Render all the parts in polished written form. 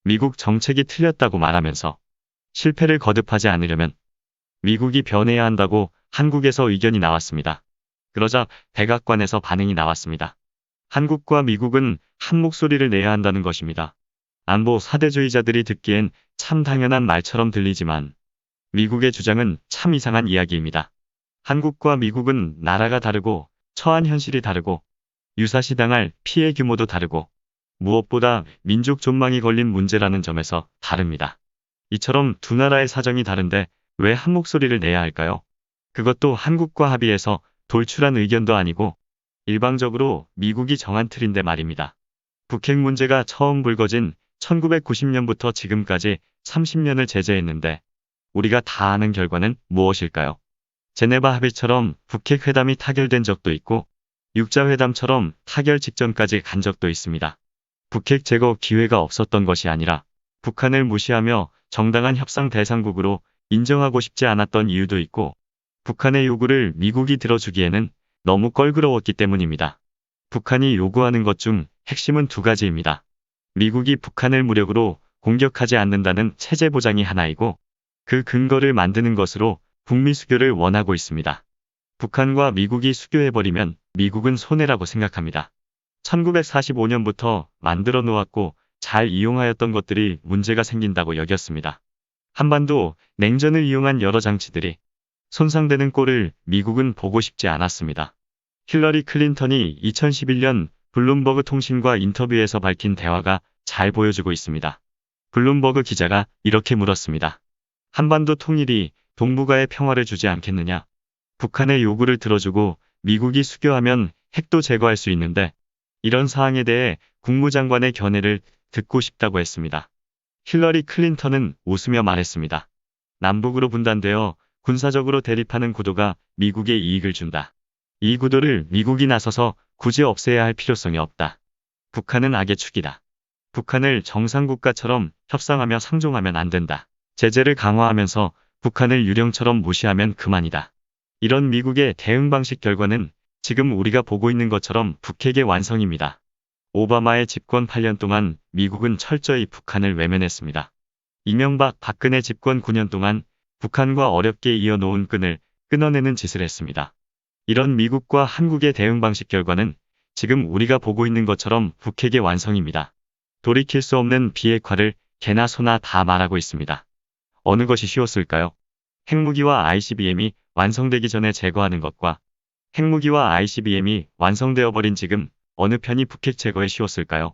미국 정책이 틀렸다고 말하면서 실패를 거듭하지 않으려면 미국이 변해야 한다고 한국에서 의견이 나왔습니다. 그러자 백악관에서 반응이 나왔습니다. 한국과 미국은 한 목소리를 내야 한다는 것입니다. 안보 사대주의자들이 듣기엔 참 당연한 말처럼 들리지만 미국의 주장은 참 이상한 이야기입니다. 한국과 미국은 나라가 다르고 처한 현실이 다르고 유사시 당할 피해 규모도 다르고 무엇보다 민족 존망이 걸린 문제라는 점에서 다릅니다. 이처럼 두 나라의 사정이 다른데 왜 한 목소리를 내야 할까요? 그것도 한국과 합의해서 돌출한 의견도 아니고 일방적으로 미국이 정한 틀인데 말입니다. 북핵 문제가 처음 불거진 1990년부터 지금까지 30년을 제재했는데 우리가 다 아는 결과는 무엇일까요? 제네바 합의처럼 북핵 회담이 타결된 적도 있고 육자회담처럼 타결 직전까지 간 적도 있습니다. 북핵 제거 기회가 없었던 것이 아니라 북한을 무시하며 정당한 협상 대상국으로 인정하고 싶지 않았던 이유도 있고 북한의 요구를 미국이 들어주기에는 너무 껄끄러웠기 때문입니다. 북한이 요구하는 것 중 핵심은 두 가지입니다. 미국이 북한을 무력으로 공격하지 않는다는 체제 보장이 하나이고 그 근거를 만드는 것으로 북미 수교를 원하고 있습니다. 북한과 미국이 수교해버리면 미국은 손해라고 생각합니다. 1945년부터 만들어 놓았고 잘 이용하였던 것들이 문제가 생긴다고 여겼습니다. 한반도 냉전을 이용한 여러 장치들이 손상되는 꼴을 미국은 보고 싶지 않았습니다. 힐러리 클린턴이 2011년 블룸버그 통신과 인터뷰에서 밝힌 대화가 잘 보여주고 있습니다. 블룸버그 기자가 이렇게 물었습니다. 한반도 통일이 동북아의 평화를 주지 않겠느냐? 북한의 요구를 들어주고 미국이 수교하면 핵도 제거할 수 있는데 이런 사항에 대해 국무장관의 견해를 듣고 싶다고 했습니다. 힐러리 클린턴은 웃으며 말했습니다. 남북으로 분단되어 군사적으로 대립하는 구도가 미국에 이익을 준다. 이 구도를 미국이 나서서 굳이 없애야 할 필요성이 없다. 북한은 악의 축이다. 북한을 정상국가처럼 협상하며 상종하면 안 된다. 제재를 강화하면서 북한을 유령처럼 무시하면 그만이다. 이런 미국의 대응 방식 결과는 지금 우리가 보고 있는 것처럼 북핵의 완성입니다. 오바마의 집권 8년 동안 미국은 철저히 북한을 외면했습니다. 이명박, 박근혜 집권 9년 동안 북한과 어렵게 이어놓은 끈을 끊어내는 짓을 했습니다. 이런 미국과 한국의 대응 방식 결과는 지금 우리가 보고 있는 것처럼 북핵의 완성입니다. 돌이킬 수 없는 비핵화를 개나 소나 다 말하고 있습니다. 어느 것이 쉬웠을까요? 핵무기와 ICBM이 완성되기 전에 제거하는 것과 핵무기와 ICBM이 완성되어 버린 지금 어느 편이 북핵 제거에 쉬웠을까요?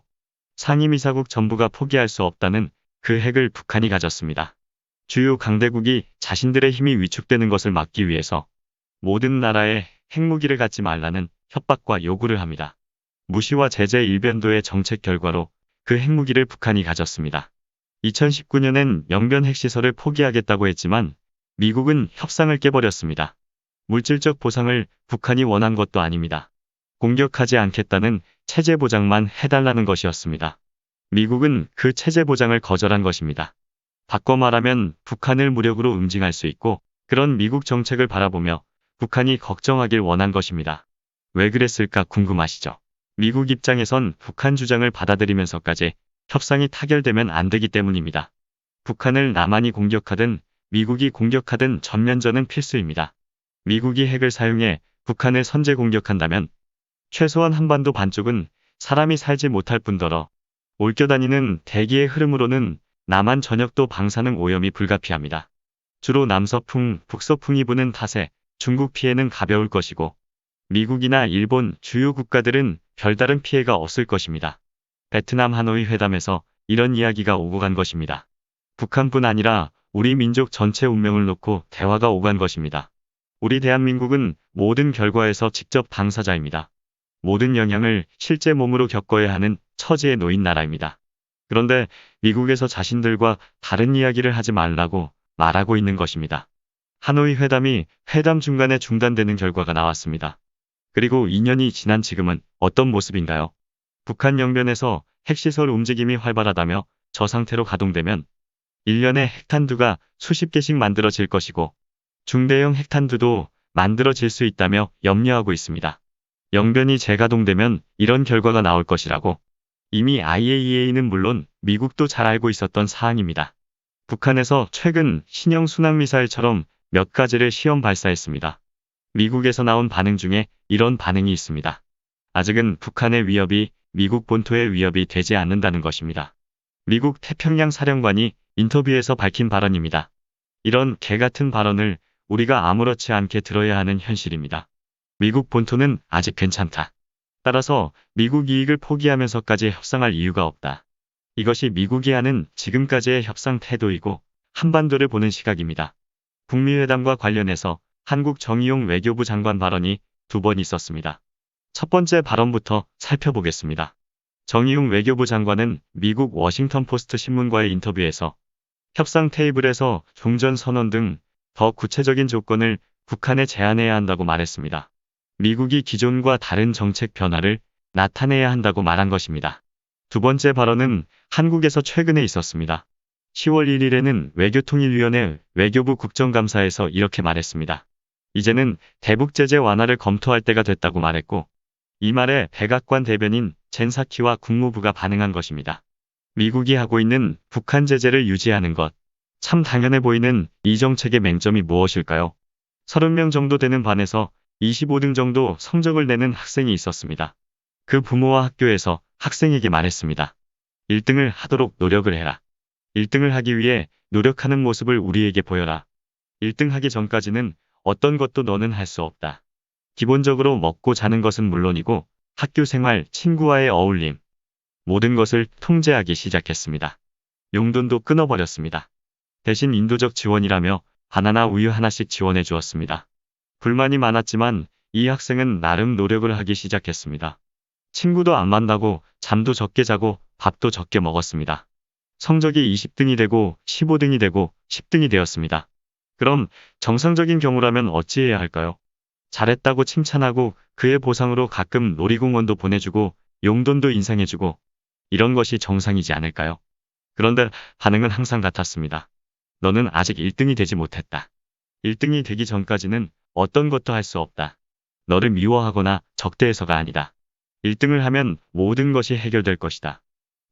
상임이사국 전부가 포기할 수 없다는 그 핵을 북한이 가졌습니다. 주요 강대국이 자신들의 힘이 위축되는 것을 막기 위해서 모든 나라에 핵무기를 갖지 말라는 협박과 요구를 합니다. 무시와 제재 일변도의 정책 결과로 그 핵무기를 북한이 가졌습니다. 2019년엔 영변 핵시설을 포기하겠다고 했지만 미국은 협상을 깨버렸습니다. 물질적 보상을 북한이 원한 것도 아닙니다. 공격하지 않겠다는 체제 보장만 해달라는 것이었습니다. 미국은 그 체제 보장을 거절한 것입니다. 바꿔 말하면 북한을 무력으로 응징할 수 있고 그런 미국 정책을 바라보며 북한이 걱정하길 원한 것입니다. 왜 그랬을까 궁금하시죠? 미국 입장에선 북한 주장을 받아들이면서까지 협상이 타결되면 안 되기 때문입니다. 북한을 남한이 공격하든 미국이 공격하든 전면전은 필수입니다. 미국이 핵을 사용해 북한을 선제 공격한다면 최소한 한반도 반쪽은 사람이 살지 못할 뿐더러 올겨다니는 대기의 흐름으로는 남한 전역도 방사능 오염이 불가피합니다. 주로 남서풍, 북서풍이 부는 탓에 중국 피해는 가벼울 것이고 미국이나 일본 주요 국가들은 별다른 피해가 없을 것입니다. 베트남 하노이 회담에서 이런 이야기가 오고 간 것입니다. 북한뿐 아니라 우리 민족 전체 운명을 놓고 대화가 오간 것입니다. 우리 대한민국은 모든 결과에서 직접 당사자입니다. 모든 영향을 실제 몸으로 겪어야 하는 처지에 놓인 나라입니다. 그런데 미국에서 자신들과 다른 이야기를 하지 말라고 말하고 있는 것입니다. 하노이 회담이 회담 중간에 중단되는 결과가 나왔습니다. 그리고 2년이 지난 지금은 어떤 모습인가요? 북한 영변에서 핵시설 움직임이 활발하다며 저 상태로 가동되면 1년에 핵탄두가 수십 개씩 만들어질 것이고 중대형 핵탄두도 만들어질 수 있다며 염려하고 있습니다. 영변이 재가동되면 이런 결과가 나올 것이라고 이미 IAEA는 물론 미국도 잘 알고 있었던 사항입니다. 북한에서 최근 신형 순항미사일처럼 몇 가지를 시험 발사했습니다. 미국에서 나온 반응 중에 이런 반응이 있습니다. 아직은 북한의 위협이 미국 본토의 위협이 되지 않는다는 것입니다. 미국 태평양 사령관이 인터뷰에서 밝힌 발언입니다. 이런 개 같은 발언을 우리가 아무렇지 않게 들어야 하는 현실입니다. 미국 본토는 아직 괜찮다. 따라서 미국 이익을 포기하면서까지 협상할 이유가 없다. 이것이 미국이 하는 지금까지의 협상 태도이고 한반도를 보는 시각입니다. 북미회담과 관련해서 한국 정의용 외교부 장관 발언이 2번 있었습니다. 첫 번째 발언부터 살펴보겠습니다. 정의용 외교부 장관은 미국 워싱턴 포스트 신문과의 인터뷰에서 협상 테이블에서 종전선언 등 더 구체적인 조건을 북한에 제안해야 한다고 말했습니다. 미국이 기존과 다른 정책 변화를 나타내야 한다고 말한 것입니다. 두 번째 발언은 한국에서 최근에 있었습니다. 10월 1일에는 외교통일위원회 외교부 국정감사에서 이렇게 말했습니다. 이제는 대북 제재 완화를 검토할 때가 됐다고 말했고, 이 말에 백악관 대변인 젠 사키와 국무부가 반응한 것입니다. 미국이 하고 있는 북한 제재를 유지하는 것, 참 당연해 보이는 이 정책의 맹점이 무엇일까요? 30명 정도 되는 반에서 25등 정도 성적을 내는 학생이 있었습니다. 그 부모와 학교에서 학생에게 말했습니다. 1등을 하도록 노력을 해라. 1등을 하기 위해 노력하는 모습을 우리에게 보여라. 1등 하기 전까지는 어떤 것도 너는 할 수 없다. 기본적으로 먹고 자는 것은 물론이고 학교 생활, 친구와의 어울림, 모든 것을 통제하기 시작했습니다. 용돈도 끊어버렸습니다. 대신 인도적 지원이라며 바나나 우유 하나씩 지원해 주었습니다. 불만이 많았지만 이 학생은 나름 노력을 하기 시작했습니다. 친구도 안 만나고 잠도 적게 자고 밥도 적게 먹었습니다. 성적이 20등이 되고 15등이 되고 10등이 되었습니다. 그럼 정상적인 경우라면 어찌해야 할까요? 잘했다고 칭찬하고 그의 보상으로 가끔 놀이공원도 보내주고 용돈도 인상해주고 이런 것이 정상이지 않을까요? 그런데 반응은 항상 같았습니다. 너는 아직 1등이 되지 못했다. 1등이 되기 전까지는 어떤 것도 할 수 없다. 너를 미워하거나 적대해서가 아니다. 1등을 하면 모든 것이 해결될 것이다.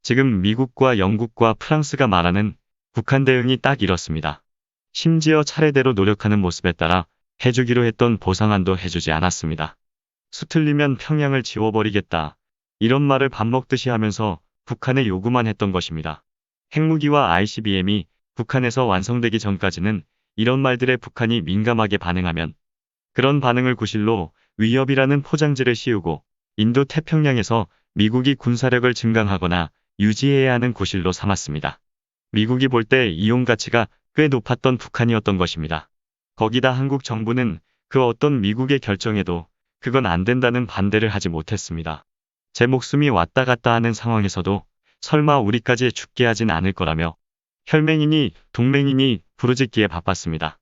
지금 미국과 영국과 프랑스가 말하는 북한 대응이 딱 이렇습니다. 심지어 차례대로 노력하는 모습에 따라 해주기로 했던 보상안도 해주지 않았습니다. 수틀리면 평양을 지워버리겠다. 이런 말을 밥 먹듯이 하면서 북한에 요구만 했던 것입니다. 핵무기와 ICBM이 북한에서 완성되기 전까지는 이런 말들에 북한이 민감하게 반응하면 그런 반응을 구실로 위협이라는 포장지를 씌우고 인도 태평양에서 미국이 군사력을 증강하거나 유지해야 하는 구실로 삼았습니다. 미국이 볼 때 이용 가치가 꽤 높았던 북한이었던 것입니다. 거기다 한국 정부는 그 어떤 미국의 결정에도 그건 안 된다는 반대를 하지 못했습니다. 제 목숨이 왔다 갔다 하는 상황에서도 설마 우리까지 죽게 하진 않을 거라며 혈맹이니 동맹이니 부르짖기에 바빴습니다.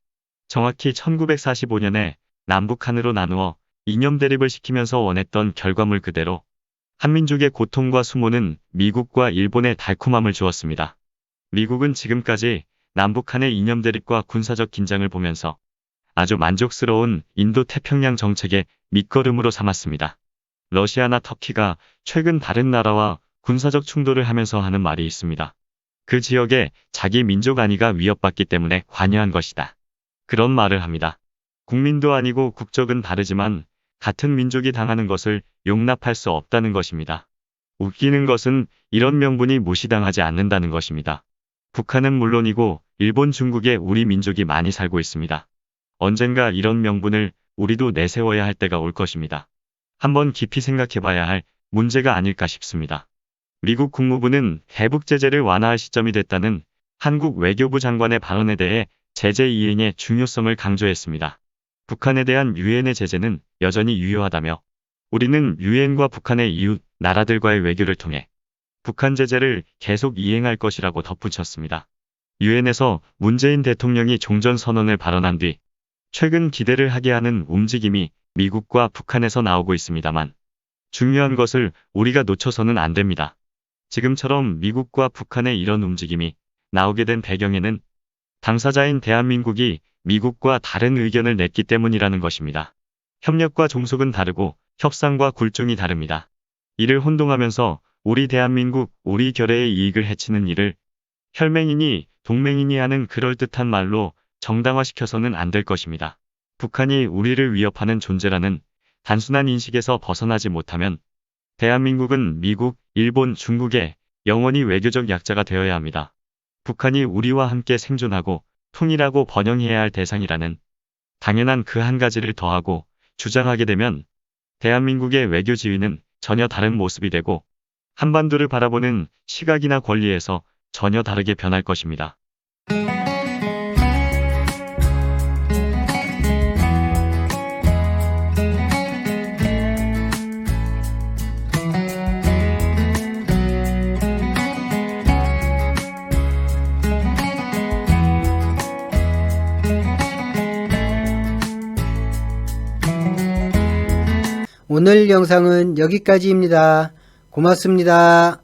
정확히 1945년에 남북한으로 나누어 이념 대립을 시키면서 원했던 결과물 그대로 한민족의 고통과 수모는 미국과 일본의 달콤함을 주었습니다. 미국은 지금까지 남북한의 이념 대립과 군사적 긴장을 보면서 아주 만족스러운 인도 태평양 정책의 밑거름으로 삼았습니다. 러시아나 터키가 최근 다른 나라와 군사적 충돌을 하면서 하는 말이 있습니다. 그 지역에 자기 민족 안위가 위협받기 때문에 관여한 것이다. 그런 말을 합니다. 국민도 아니고 국적은 다르지만 같은 민족이 당하는 것을 용납할 수 없다는 것입니다. 웃기는 것은 이런 명분이 무시당하지 않는다는 것입니다. 북한은 물론이고 일본, 중국에 우리 민족이 많이 살고 있습니다. 언젠가 이런 명분을 우리도 내세워야 할 때가 올 것입니다. 한번 깊이 생각해봐야 할 문제가 아닐까 싶습니다. 미국 국무부는 대북 제재를 완화할 시점이 됐다는 한국 외교부 장관의 발언에 대해 제재 이행의 중요성을 강조했습니다. 북한에 대한 유엔의 제재는 여전히 유효하다며 우리는 유엔과 북한의 이웃 나라들과의 외교를 통해 북한 제재를 계속 이행할 것이라고 덧붙였습니다. 유엔에서 문재인 대통령이 종전선언을 발언한 뒤 최근 기대를 하게 하는 움직임이 미국과 북한에서 나오고 있습니다만 중요한 것을 우리가 놓쳐서는 안 됩니다. 지금처럼 미국과 북한의 이런 움직임이 나오게 된 배경에는 당사자인 대한민국이 미국과 다른 의견을 냈기 때문이라는 것입니다. 협력과 종속은 다르고 협상과 굴종이 다릅니다. 이를 혼동하면서 우리 대한민국, 우리 결의의 이익을 해치는 일을 혈맹이니 동맹이니 하는 그럴듯한 말로 정당화시켜서는 안 될 것입니다. 북한이 우리를 위협하는 존재라는 단순한 인식에서 벗어나지 못하면 대한민국은 미국, 일본, 중국의 영원히 외교적 약자가 되어야 합니다. 북한이 우리와 함께 생존하고 통일하고 번영해야 할 대상이라는 당연한 그 한 가지를 더하고 주장하게 되면 대한민국의 외교 지위는 전혀 다른 모습이 되고 한반도를 바라보는 시각이나 권리에서 전혀 다르게 변할 것입니다. 오늘 영상은 여기까지입니다. 고맙습니다.